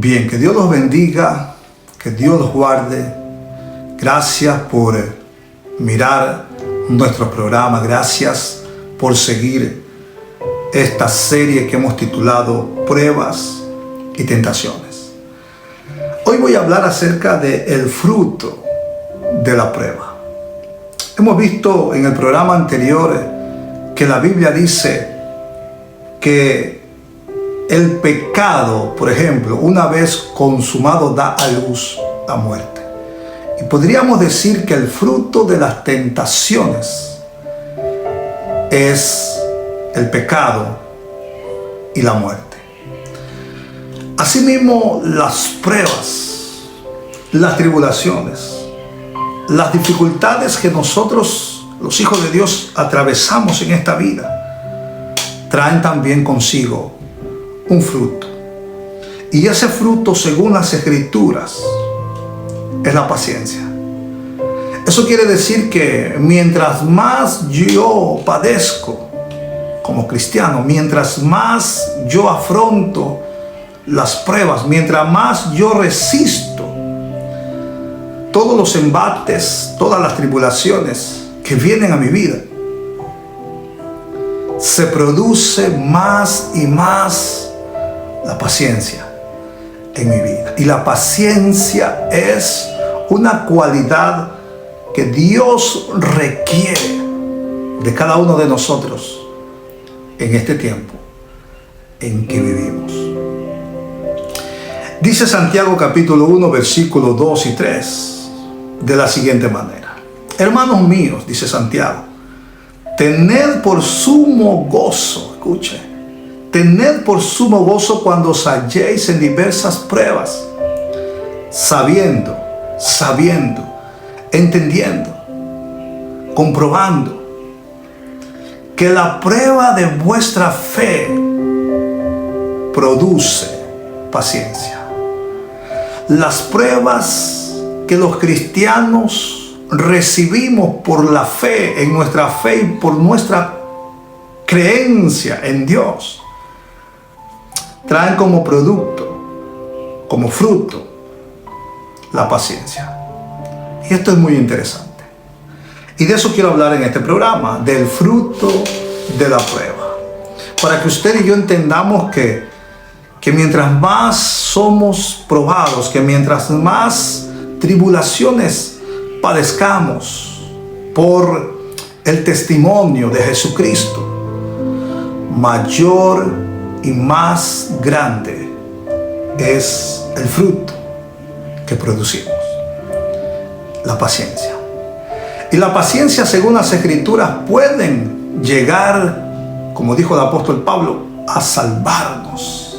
Bien, que Dios los bendiga, que Dios los guarde. Gracias por mirar nuestro programa, gracias por seguir esta serie que hemos titulado Pruebas y Tentaciones. Hoy voy a hablar acerca del fruto de la prueba. Hemos visto en el programa anterior que la Biblia dice que el pecado, por ejemplo, una vez consumado da a luz la muerte. Y podríamos decir que el fruto de las tentaciones es el pecado y la muerte. Asimismo, las pruebas, las tribulaciones, las dificultades que nosotros, los hijos de Dios, atravesamos en esta vida, traen también consigo un fruto. Y ese fruto, según las Escrituras, es la paciencia. Eso quiere decir que mientras más yo padezco como cristiano, mientras más yo afronto las pruebas, mientras más yo resisto todos los embates, todas las tribulaciones que vienen a mi vida, se produce más y más la paciencia en mi vida. Y la paciencia es una cualidad que Dios requiere de cada uno de nosotros en este tiempo en que vivimos. Dice Santiago capítulo 1, versículos 2 y 3 de la siguiente manera: hermanos míos, dice Santiago, tened por sumo gozo, escuche, tened por sumo gozo cuando os halléis en diversas pruebas, sabiendo, entendiendo, comprobando que la prueba de vuestra fe produce paciencia. Las pruebas que los cristianos recibimos por la fe, en nuestra fe y por nuestra creencia en Dios, traen como producto, como fruto, la paciencia. Y esto es muy interesante. Y de eso quiero hablar en este programa, del fruto de la prueba. Para que usted y yo entendamos que mientras más somos probados, que mientras más tribulaciones padezcamos por el testimonio de Jesucristo, mayor y más grande es el fruto que producimos, la paciencia. Y la paciencia, según las Escrituras, pueden llegar, como dijo el apóstol Pablo, a salvarnos.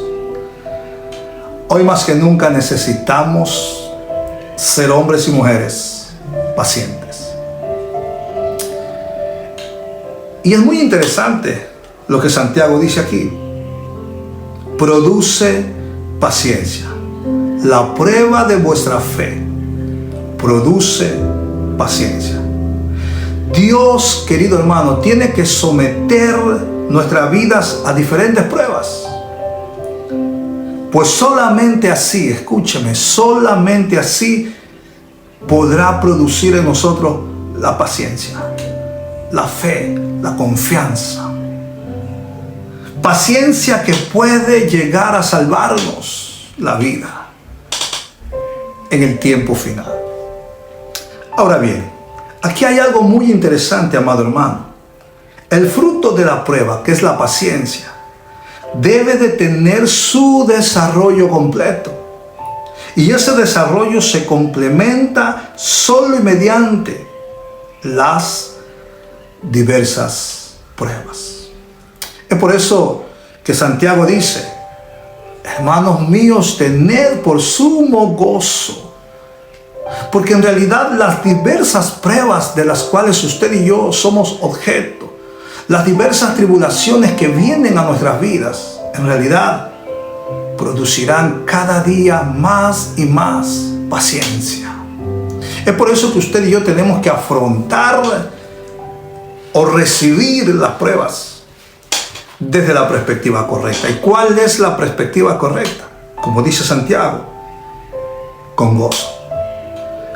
Hoy más que nunca necesitamos ser hombres y mujeres pacientes. Y es muy interesante lo que Santiago dice aquí. Produce paciencia. La prueba de vuestra fe produce paciencia. Dios, querido hermano, tiene que someter nuestras vidas a diferentes pruebas. Pues solamente así, escúcheme, solamente así podrá producir en nosotros la paciencia, la fe, la confianza. Paciencia que puede llegar a salvarnos la vida en el tiempo final. Ahora bien, aquí hay algo muy interesante, amado hermano. El fruto de la prueba, que es la paciencia, debe de tener su desarrollo completo. Y ese desarrollo se complementa solo y mediante las diversas pruebas. Es por eso que Santiago dice: hermanos míos, tened por sumo gozo. Porque en realidad las diversas pruebas de las cuales usted y yo somos objeto, las diversas tribulaciones que vienen a nuestras vidas, en realidad producirán cada día más y más paciencia. Es por eso que usted y yo tenemos que afrontar o recibir las pruebas desde la perspectiva correcta. ¿Y cuál es la perspectiva correcta? como dice Santiago, con gozo,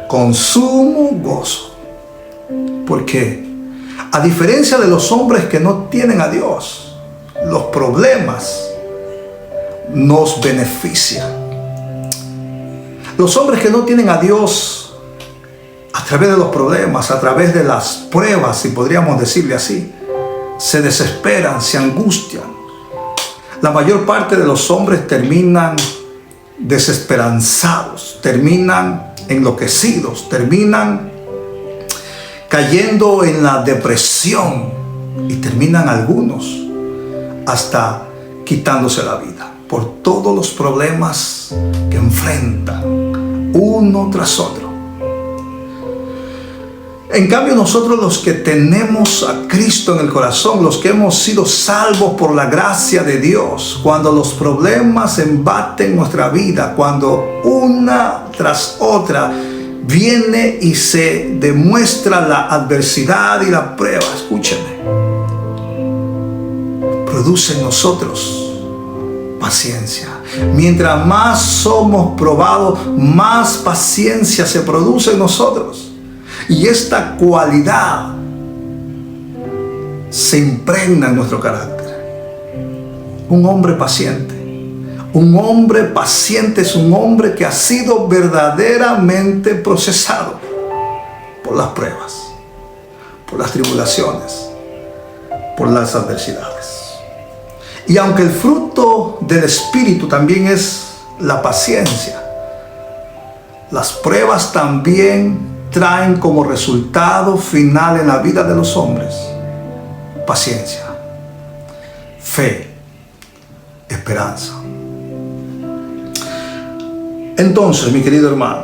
con sumo gozo. Porque a diferencia de los hombres que no tienen a Dios, los problemas nos benefician. Los hombres que no tienen a Dios, a través de los problemas, a través de las pruebas, si podríamos decirle así, se desesperan, se angustian. La mayor parte de los hombres terminan desesperanzados, terminan enloquecidos, terminan cayendo en la depresión y terminan algunos hasta quitándose la vida por todos los problemas que enfrentan uno tras otro. En cambio, nosotros, los que tenemos a Cristo en el corazón, los que hemos sido salvos por la gracia de Dios, cuando los problemas embaten nuestra vida, cuando una tras otra viene y se demuestra la adversidad y la prueba, escúcheme, produce en nosotros paciencia. Mientras más somos probados, más paciencia se produce en nosotros. Y esta cualidad se impregna en nuestro carácter. Un hombre paciente es un hombre que ha sido verdaderamente procesado por las pruebas, por las tribulaciones, por las adversidades. Y aunque el fruto del Espíritu también es la paciencia, las pruebas también traen como resultado final en la vida de los hombres paciencia, fe, esperanza. Entonces, mi querido hermano,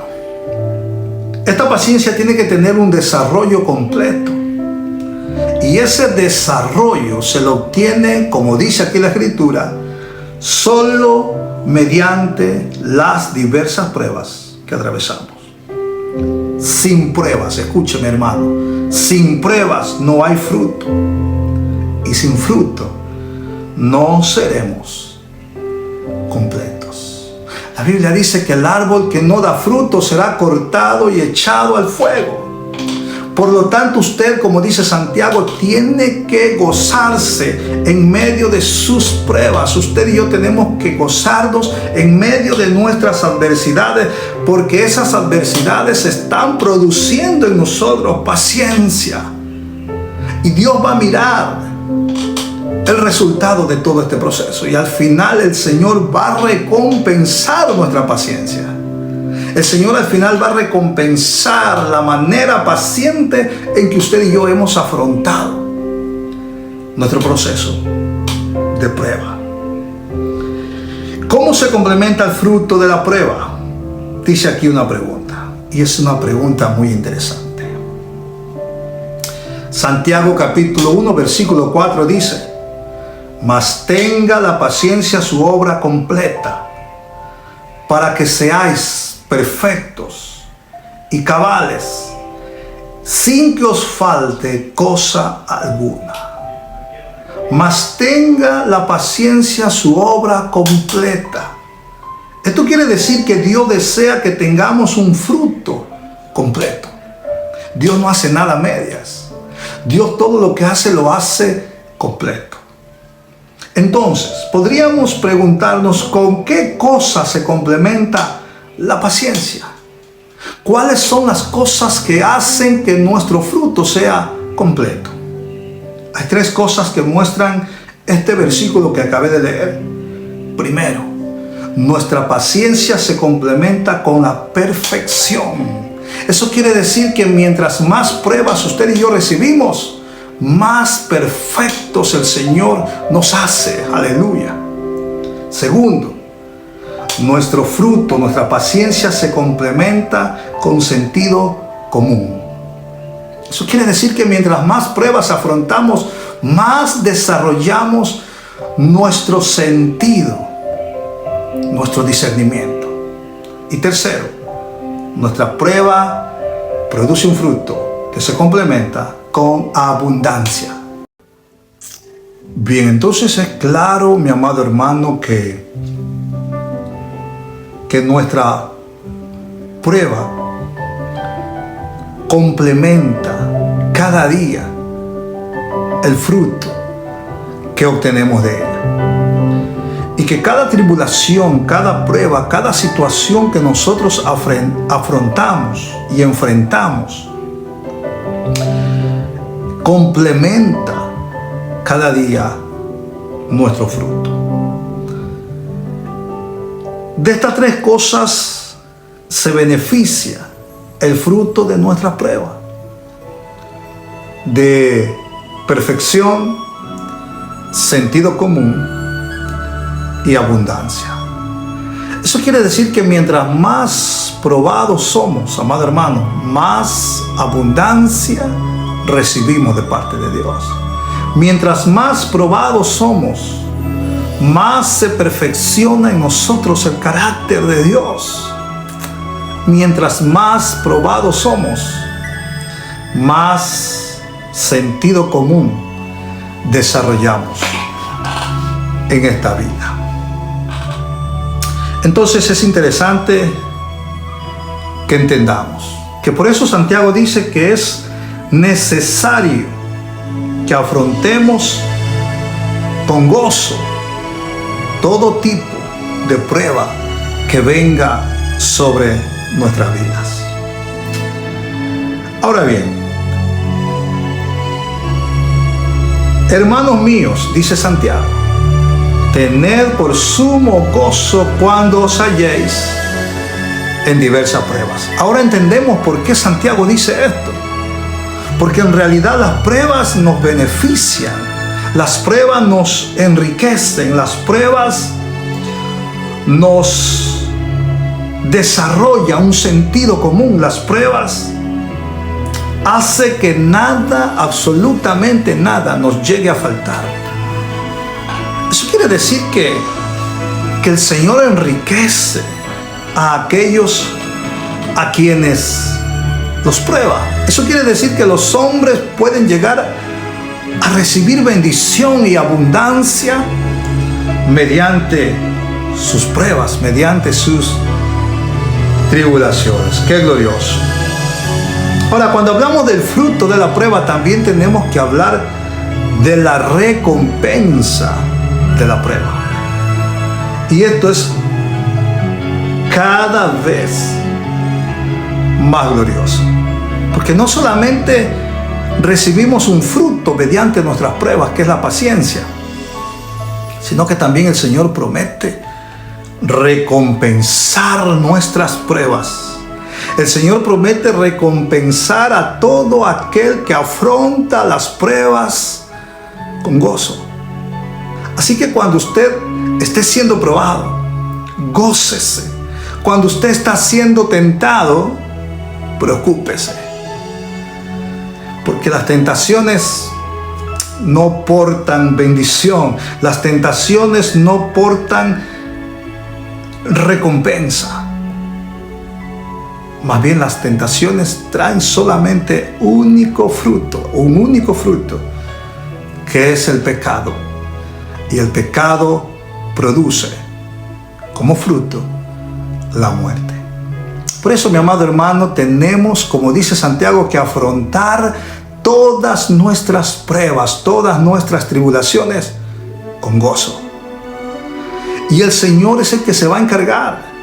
esta paciencia tiene que tener un desarrollo completo. Y ese desarrollo se lo obtiene, como dice aquí la Escritura, solo mediante las diversas pruebas que atravesamos. Sin pruebas, escúcheme hermano, sin pruebas no hay fruto. Y sin fruto no seremos completos. La Biblia dice que el árbol que no da fruto será cortado y echado al fuego. Por lo tanto, usted, como dice Santiago, tiene que gozarse en medio de sus pruebas. Usted y yo tenemos que gozarnos en medio de nuestras adversidades, porque esas adversidades están produciendo en nosotros paciencia. Y Dios va a mirar el resultado de todo este proceso. Y al final el Señor va a recompensar nuestra paciencia. El Señor al final va a recompensar la manera paciente en que usted y yo hemos afrontado nuestro proceso de prueba. ¿Cómo se complementa el fruto de la prueba? Dice aquí una pregunta, y es una pregunta muy interesante. Santiago capítulo 1 versículo 4 dice: mas tenga la paciencia su obra completa, para que seáis perfectos y cabales, sin que os falte cosa alguna. Mas tenga la paciencia su obra completa. Esto quiere decir que Dios desea que tengamos un fruto completo. Dios no hace nada a medias. Dios todo lo que hace lo hace completo. Entonces, podríamos preguntarnos con qué cosa se complementa la paciencia. ¿Cuáles son las cosas que hacen que nuestro fruto sea completo? Hay tres cosas que muestran este versículo que acabé de leer. Primero, nuestra paciencia se complementa con la perfección. Eso quiere decir que mientras más pruebas usted y yo recibimos, más perfectos el Señor nos hace. Aleluya. Segundo, nuestro fruto, nuestra paciencia se complementa con sentido común. Eso quiere decir que mientras más pruebas afrontamos, más desarrollamos nuestro sentido, nuestro discernimiento. Y tercero, nuestra prueba produce un fruto que se complementa con abundancia. Bien, entonces es claro, mi amado hermano, que que nuestra prueba complementa cada día el fruto que obtenemos de ella. Y que cada tribulación, cada prueba, cada situación que nosotros afrontamos y enfrentamos complementa cada día nuestro fruto. De estas tres cosas se beneficia el fruto de nuestra prueba: de perfección, sentido común y abundancia. Eso quiere decir que mientras más probados somos, amado hermano, más abundancia recibimos de parte de Dios. Mientras más probados somos, más se perfecciona en nosotros el carácter de Dios. Mientras más probados somos, más sentido común desarrollamos en esta vida. Entonces es interesante que entendamos que por eso Santiago dice que es necesario que afrontemos con gozo todo tipo de prueba que venga sobre nuestras vidas. Ahora bien, hermanos míos, dice Santiago, tened por sumo gozo cuando os halléis en diversas pruebas. Ahora entendemos por qué Santiago dice esto. Porque en realidad las pruebas nos benefician, las pruebas nos enriquecen, las pruebas nos desarrollan un sentido común, las pruebas hacen que nada, absolutamente nada, nos llegue a faltar. Eso quiere decir que el Señor enriquece a aquellos a quienes los prueba. Eso quiere decir que los hombres pueden llegar a recibir bendición y abundancia mediante sus pruebas, mediante sus tribulaciones. ¡Qué glorioso! Ahora, cuando hablamos del fruto de la prueba, también tenemos que hablar de la recompensa de la prueba. Y esto es cada vez más glorioso. Porque no solamente recibimos un fruto mediante nuestras pruebas, que es la paciencia, sino que también el Señor promete recompensar nuestras pruebas. El Señor promete recompensar a todo aquel que afronta las pruebas con gozo. Así que cuando usted esté siendo probado, gócese. Cuando usted está siendo tentado, preocúpese. Porque las tentaciones no portan bendición. Las tentaciones no portan recompensa. Más bien las tentaciones traen solamente un único fruto, que es el pecado. Y el pecado produce como fruto la muerte. Por eso, mi amado hermano, tenemos, como dice Santiago, que afrontar todas nuestras pruebas, todas nuestras tribulaciones con gozo. Y el Señor es el que se va a encargar.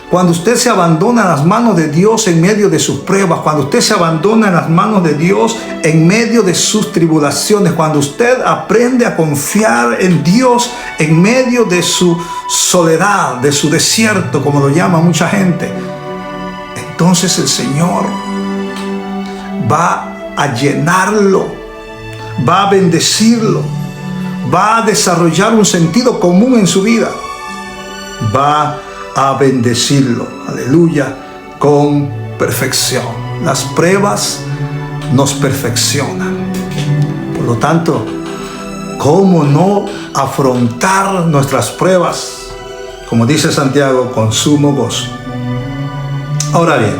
Cuando usted se abandona en las manos de Dios en medio de sus pruebas, cuando usted se abandona en las manos de Dios en medio de sus tribulaciones, cuando usted aprende a confiar en Dios en medio de su soledad, de su desierto, como lo llama mucha gente, entonces el Señor va a llenarlo, va a bendecirlo, va a desarrollar un sentido común en su vida, va a bendecirlo, aleluya, con perfección. Las pruebas nos perfeccionan. Por lo tanto, ¿cómo no afrontar nuestras pruebas, como dice Santiago, con sumo gozo? Ahora bien,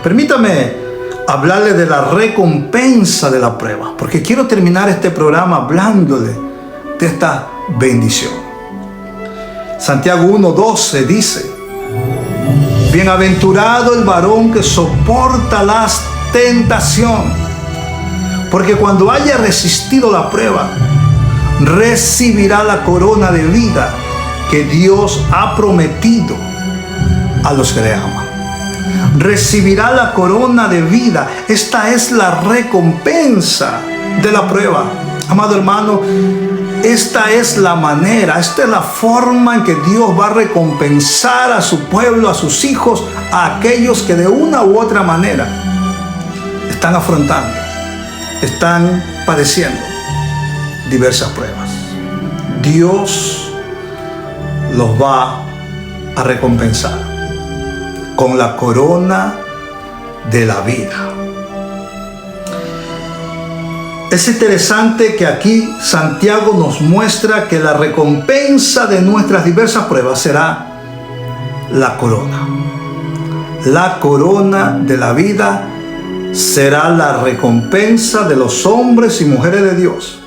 permítame hablarle de la recompensa de la prueba, porque quiero terminar este programa hablándole de esta bendición. Santiago 1:12 dice Bienaventurado el varón que soporta la tentación, porque cuando haya resistido la prueba, recibirá la corona de vida que Dios ha prometido a los que le aman. Recibirá la corona de vida. Esta es la recompensa de la prueba. Amado hermano, esta es la manera, esta es la forma en que Dios va a recompensar a su pueblo, a sus hijos, a aquellos que de una u otra manera están afrontando, están padeciendo diversas pruebas. Dios los va a recompensar con la corona de la vida. Es interesante que aquí Santiago nos muestra que la recompensa de nuestras diversas pruebas será la corona. La corona de la vida será la recompensa de los hombres y mujeres de Dios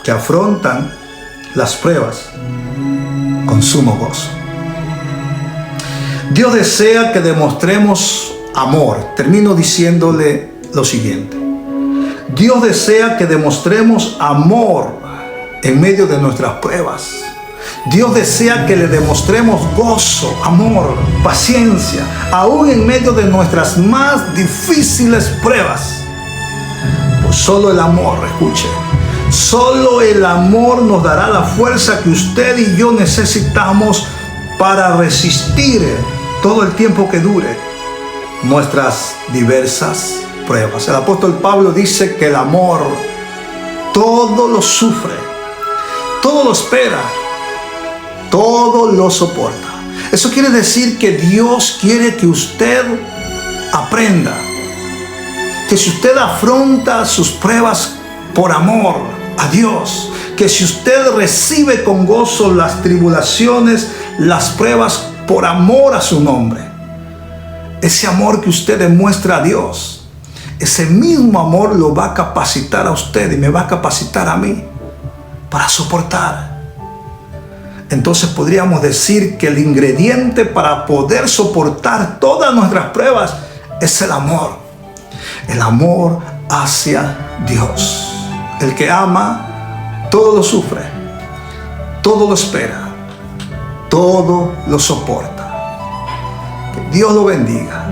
que afrontan las pruebas con sumo gozo. Dios desea que demostremos amor. Termino diciéndole lo siguiente. Dios desea que demostremos amor en medio de nuestras pruebas. Dios desea que le demostremos gozo, amor, paciencia, aún en medio de nuestras más difíciles pruebas. Pues solo el amor, escuche, solo el amor nos dará la fuerza que usted y yo necesitamos para resistir todo el tiempo que dure nuestras diversas pruebas. El apóstol Pablo dice que el amor todo lo sufre, todo lo espera, todo lo soporta. Eso quiere decir que Dios quiere que usted aprenda que si usted afronta sus pruebas por amor a Dios, que si usted recibe con gozo las tribulaciones, las pruebas por amor a su nombre, ese amor que usted demuestra a Dios, ese mismo amor lo va a capacitar a usted y me va a capacitar a mí para soportar. Entonces podríamos decir que el ingrediente para poder soportar todas nuestras pruebas es el amor. El amor hacia Dios. El que ama, todo lo sufre, todo lo espera, todo lo soporta. Que Dios lo bendiga.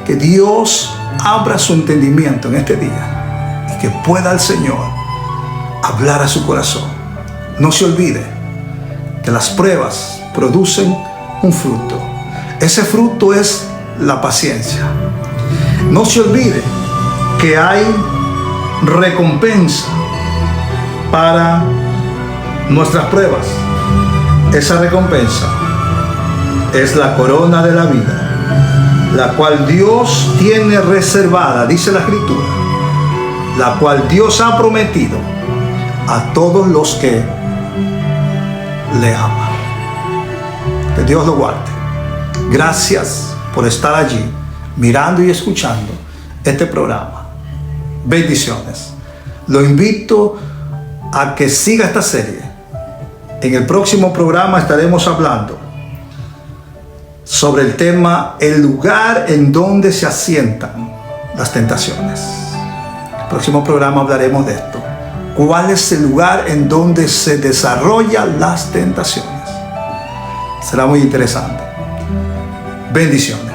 Que Dios abra su entendimiento en este día y que pueda el Señor hablar a su corazón. No se olvide que las pruebas producen un fruto. Ese fruto es la paciencia. No se olvide que hay recompensa para nuestras pruebas. Esa recompensa es la corona de la vida, la cual Dios tiene reservada, dice la Escritura, la cual Dios ha prometido a todos los que le aman. Que Dios lo guarde. Gracias por estar allí, mirando y escuchando este programa. Bendiciones. Lo invito a que siga esta serie. En el próximo programa estaremos hablando sobre el tema el lugar en donde se asientan las tentaciones. En el próximo programa hablaremos de esto. ¿Cuál es el lugar en donde se desarrollan las tentaciones? Será muy interesante. Bendiciones.